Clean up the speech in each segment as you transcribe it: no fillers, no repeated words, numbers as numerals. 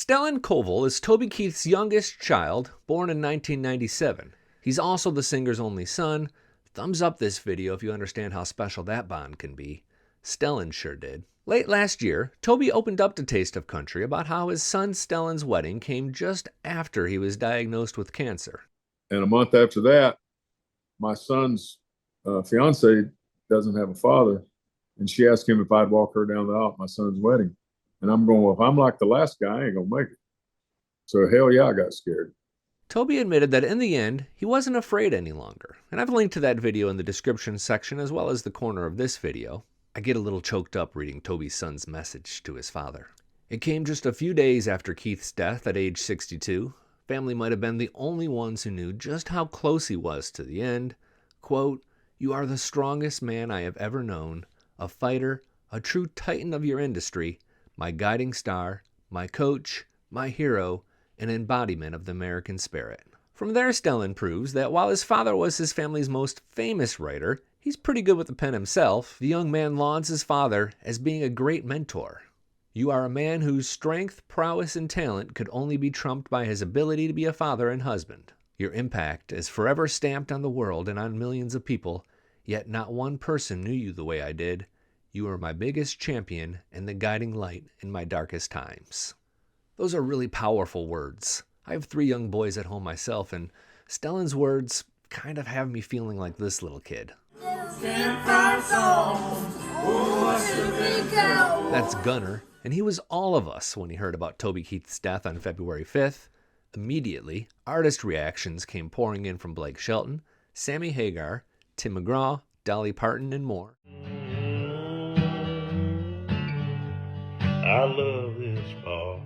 Stelen is Toby Keith's youngest child, born in 1997. He's also the singer's only son. Thumbs up this video if you understand how special that bond can be. Stelen sure did. Late last year, Toby opened up to Taste of Country about how his son Stelen's wedding came just after he was diagnosed with cancer. And a month after that, my son's fiance doesn't have a father, and she asked him if I'd walk her down the aisle at my son's wedding. And I'm going, well, if I'm like the last guy, I ain't gonna make it. So hell yeah, I got scared. Toby admitted that in the end, he wasn't afraid any longer. And I've linked to that video in the description section as well as the corner of this video. I get a little choked up reading Toby's son's message to his father. It came just a few days after Keith's death at age 62. Family might have been the only ones who knew just how close he was to the end. Quote, "You are the strongest man I have ever known, a fighter, a true titan of your industry, my guiding star, my coach, my hero, an embodiment of the American spirit." From there, Stelen proves that while his father was his family's most famous writer, he's pretty good with the pen himself. The young man lauds his father as being a great mentor. "You are a man whose strength, prowess, and talent could only be trumped by his ability to be a father and husband. Your impact is forever stamped on the world and on millions of people, yet not one person knew you the way I did. You are my biggest champion and the guiding light in my darkest times." Those are really powerful words. I have 3 young boys at home myself, and Stelen's words kind of have me feeling like this little kid. That's Gunner, and he was all of us when he heard about Toby Keith's death on February 5th. Immediately, artist reactions came pouring in from Blake Shelton, Sammy Hagar, Tim McGraw, Dolly Parton, and more. I love this bar.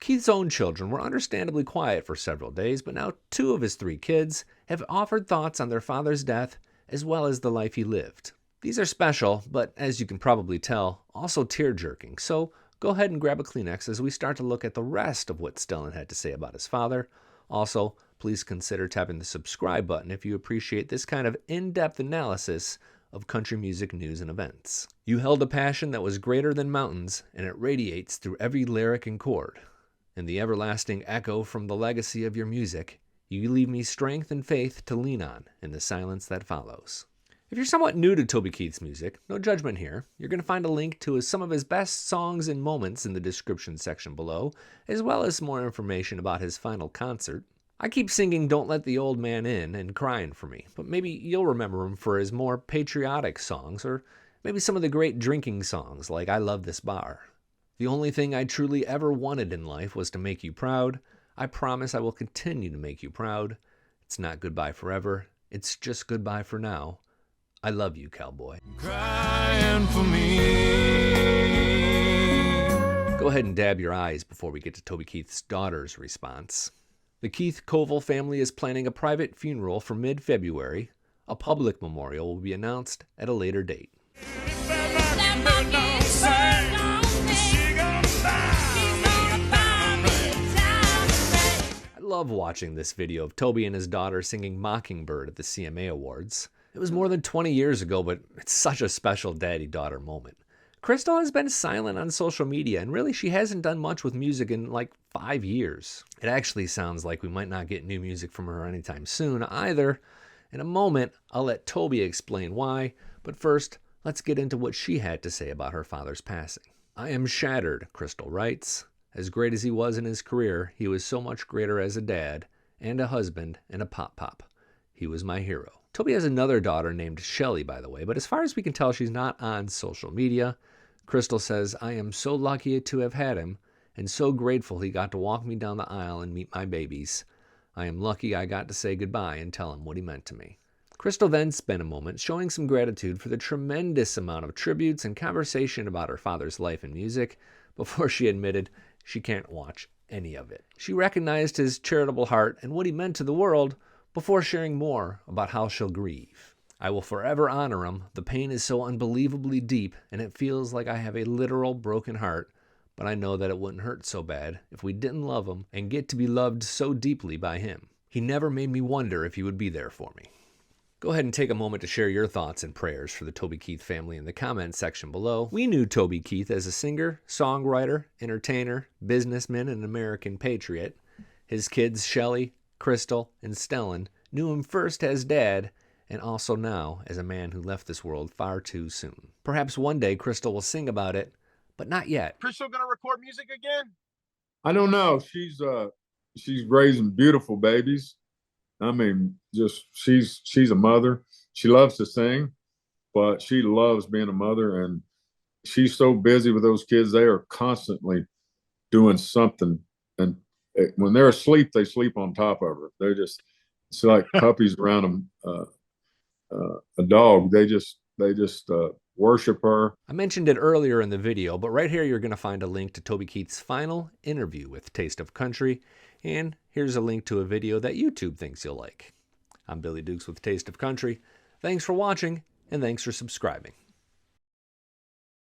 Keith's own children were understandably quiet for several days, but now 2 of his 3 kids have offered thoughts on their father's death as well as the life he lived. These are special, but as you can probably tell, also tear-jerking. So go ahead and grab a Kleenex as we start to look at the rest of what Stelen had to say about his father. Also, please consider tapping the subscribe button if you appreciate this kind of in-depth analysis of country music news and events. "You held a passion that was greater than mountains, and it radiates through every lyric and chord. In the everlasting echo from the legacy of your music, you leave me strength and faith to lean on in the silence that follows." If you're somewhat new to Toby Keith's music, no judgment here. You're going to find a link to some of his best songs and moments in the description section below, as well as more information about his final concert. I keep singing "Don't Let the Old Man In" and "Crying for Me," but maybe you'll remember him for his more patriotic songs, or maybe some of the great drinking songs like "I Love This Bar." "The only thing I truly ever wanted in life was to make you proud. I promise I will continue to make you proud. It's not goodbye forever. It's just goodbye for now. I love you, cowboy." Crying for me. Go ahead and dab your eyes before we get to Toby Keith's daughter's response. The Keith family is planning a private funeral for mid-February. A public memorial will be announced at a later date. I love watching this video of Toby and his daughter singing Mockingbird at the CMA Awards. It was more than 20 years ago, but it's such a special daddy-daughter moment. Krystal has been silent on social media, and really she hasn't done much with music in like 5 years. It actually sounds like we might not get new music from her anytime soon either. In a moment, I'll let Toby explain why, but first, let's get into what she had to say about her father's passing. "I am shattered," Krystal writes. "As great as he was in his career, he was so much greater as a dad, and a husband, and a pop-pop. He was my hero." Toby has another daughter named Shelly, by the way, but as far as we can tell, she's not on social media. Krystal says, "I am so lucky to have had him, and so grateful he got to walk me down the aisle and meet my babies. I am lucky I got to say goodbye and tell him what he meant to me." Krystal then spent a moment showing some gratitude for the tremendous amount of tributes and conversation about her father's life and music before she admitted she can't watch any of it. She recognized his charitable heart and what he meant to the world before sharing more about how she'll grieve. "I will forever honor him. The pain is so unbelievably deep, and it feels like I have a literal broken heart, but I know that it wouldn't hurt so bad if we didn't love him and get to be loved so deeply by him. He never made me wonder if he would be there for me." Go ahead and take a moment to share your thoughts and prayers for the Toby Keith family in the comments section below. We knew Toby Keith as a singer, songwriter, entertainer, businessman, and American patriot. His kids, Shelley, Krystal, and Stelen, knew him first as dad, and also now as a man who left this world far too soon. Perhaps one day Krystal will sing about it, but not yet. Krystal gonna record music again? I don't know. She's raising beautiful babies. I mean, just she's a mother. She loves to sing, but she loves being a mother, and she's so busy with those kids. They are constantly doing something, and when they're asleep, they sleep on top of her. It's like puppies around them. A dog. They just worship her. I mentioned it earlier in the video, but right here you're going to find a link to Toby Keith's final interview with Taste of Country, and here's a link to a video that YouTube thinks you'll like. I'm Billy Dukes with Taste of Country. Thanks for watching, and thanks for subscribing.